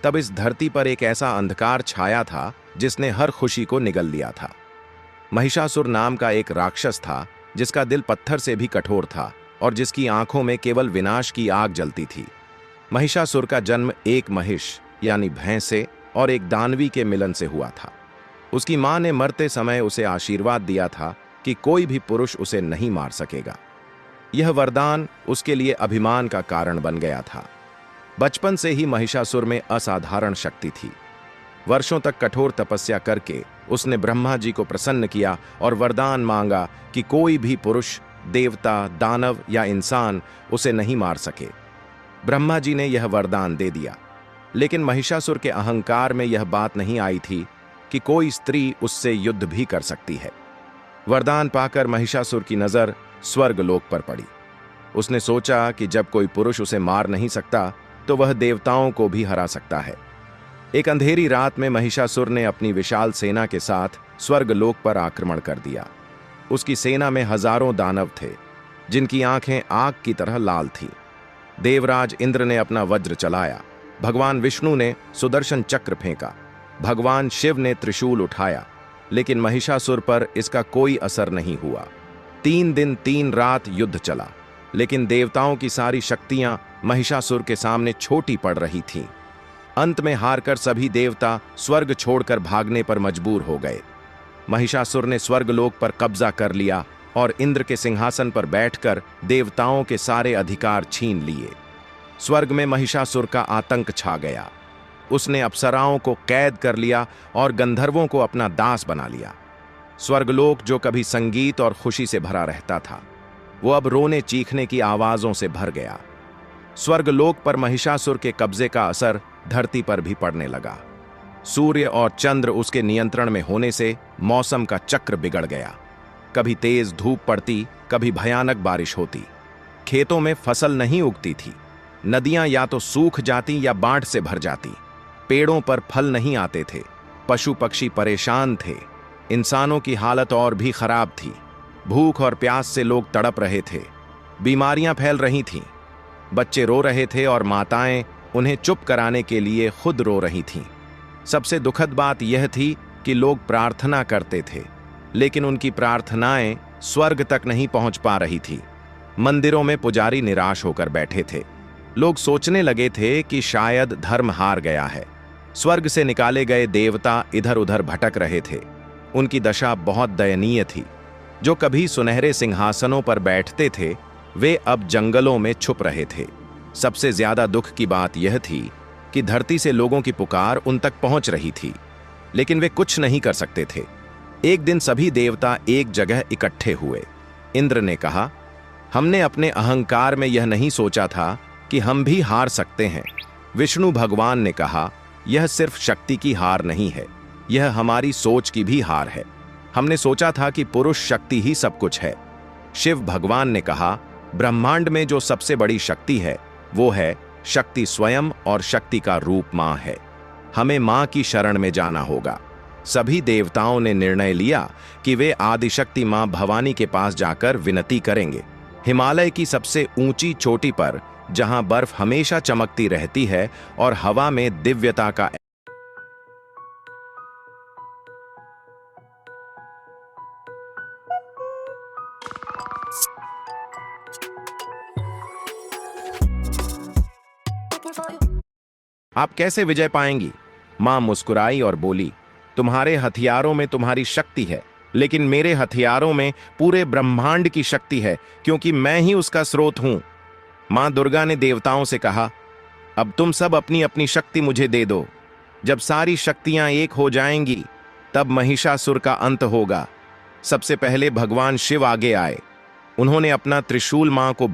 तब इस धरती पर एक ऐसा अंधकार छाया था जिसने हर खुशी को निगल लिया था। महिषासुर नाम का एक राक्षस था जिसका दिल पत्थर से भी कठोर था और जिसकी आंखों में केवल विनाश की आग जलती थी। महिषासुर का जन्म एक महिष यानी भैंस से और एक दानवी के मिलन से हुआ था। उसकी मां ने मरते समय उसे आशीर्वाद दिया था कि कोई भी पुरुष उसे नहीं मार सकेगा। यह वरदान उसके लिए अभिमान का कारण बन गया था। बचपन से ही महिषासुर में असाधारण शक्ति थी। वर्षों तक कठोर तपस्या करके उसने ब्रह्मा जी को प्रसन्न किया और वरदान मांगा कि कोई भी पुरुष, देवता, दानव या इंसान उसे नहीं मार सके। ब्रह्मा जी ने यह वरदान दे दिया, लेकिन महिषासुर के अहंकार में यह बात नहीं आई थी कि कोई स्त्री उससे युद्ध भी कर सकती है। वरदान पाकर महिषासुर की नजर स्वर्गलोक पर पड़ी। उसने सोचा कि जब कोई पुरुष उसे मार नहीं सकता तो वह देवताओं को भी हरा सकता है। एक अंधेरी रात में महिषासुर ने अपनी विशाल सेना के साथ स्वर्गलोक पर आक्रमण कर दिया। उसकी सेना में हजारों दानव थे जिनकी आंखें आग की तरह लाल थीं। देवराज इंद्र ने अपना वज्र चलाया, भगवान विष्णु ने सुदर्शन चक्र फेंका, भगवान शिव ने त्रिशूल उठाया, लेकिन महिषासुर पर इसका कोई असर नहीं हुआ। 3 दिन 3 रात युद्ध चला, लेकिन देवताओं की सारी शक्तियां महिषासुर के सामने छोटी पड़ रही थीं। अंत में हारकर सभी देवता स्वर्ग छोड़कर भागने पर मजबूर हो गए। महिषासुर ने स्वर्गलोक पर कब्जा कर लिया और इंद्र के सिंहासन पर बैठकर देवताओं के सारे अधिकार छीन लिए। स्वर्ग में महिषासुर का आतंक छा गया। उसने अप्सराओं को कैद कर लिया और गंधर्वों को अपना दास बना लिया। स्वर्गलोक जो कभी संगीत और खुशी से भरा रहता था, वो अब रोने चीखने की आवाजों से भर गया। स्वर्गलोक पर महिषासुर के कब्जे का असर धरती पर भी पड़ने लगा। सूर्य और चंद्र उसके नियंत्रण में होने से मौसम का चक्र बिगड़ गया। कभी तेज धूप पड़ती, कभी भयानक बारिश होती। खेतों में फसल नहीं उगती थी। नदियां या तो सूख जाती या बाढ़ से भर जाती। पेड़ों पर फल नहीं आते थे। पशु पक्षी परेशान थे। इंसानों की हालत और भी खराब थी। भूख और प्यास से लोग तड़प रहे थे। बीमारियां फैल रही थीं। बच्चे रो रहे थे और माताएं उन्हें चुप कराने के लिए खुद रो रही थीं। सबसे दुखद बात यह थी कि लोग प्रार्थना करते थे, लेकिन उनकी प्रार्थनाएं स्वर्ग तक नहीं पहुंच पा रही थी। मंदिरों में पुजारी निराश होकर बैठे थे। लोग सोचने लगे थे कि शायद धर्म हार गया है। स्वर्ग से निकाले गए देवता इधर उधर भटक रहे थे। उनकी दशा बहुत दयनीय थी। जो कभी सुनहरे सिंहासनों पर बैठते थे, वे अब जंगलों में छुप रहे थे। सबसे ज्यादा दुख की बात यह थी कि धरती से लोगों की पुकार उन तक पहुंच रही थी, लेकिन वे कुछ नहीं कर सकते थे। एक दिन सभी देवता एक जगह इकट्ठे हुए। इंद्र ने कहा, हमने अपने अहंकार में यह नहीं सोचा था कि हम भी हार सकते हैं। विष्णु भगवान ने कहा, यह सिर्फ शक्ति की हार नहीं है, यह हमारी सोच की भी हार है। हमने सोचा था कि पुरुष शक्ति ही सब कुछ है। शिव भगवान ने कहा, ब्रह्मांड में जो सबसे बड़ी शक्ति है वो है शक्ति स्वयं, और शक्ति का रूप मां है। हमें मां की शरण में जाना होगा। सभी देवताओं ने निर्णय लिया कि वे आदिशक्ति मां भवानी के पास जाकर विनती करेंगे। हिमालय की सबसे ऊंची चोटी पर, जहां बर्फ हमेशा चमकती रहती है और हवा में दिव्यता का आप कैसे विजय पाएंगी? मां मुस्कुराई और बोली, तुम्हारे हथियारों में तुम्हारी शक्ति है, लेकिन मेरे हथियारों में पूरे ब्रह्मांड की शक्ति है, क्योंकि मैं ही उसका स्रोत हूं। मां दुर्गा ने देवताओं से कहा, अब तुम सब अपनी अपनी शक्ति मुझे दे दो। जब सारी शक्तियां एक हो जाएंगी, तब महिषासुर का अंत होगा। सबसे पहले भगवान शिव आगे आए। उन्होंने अपना त्रिशूल मां को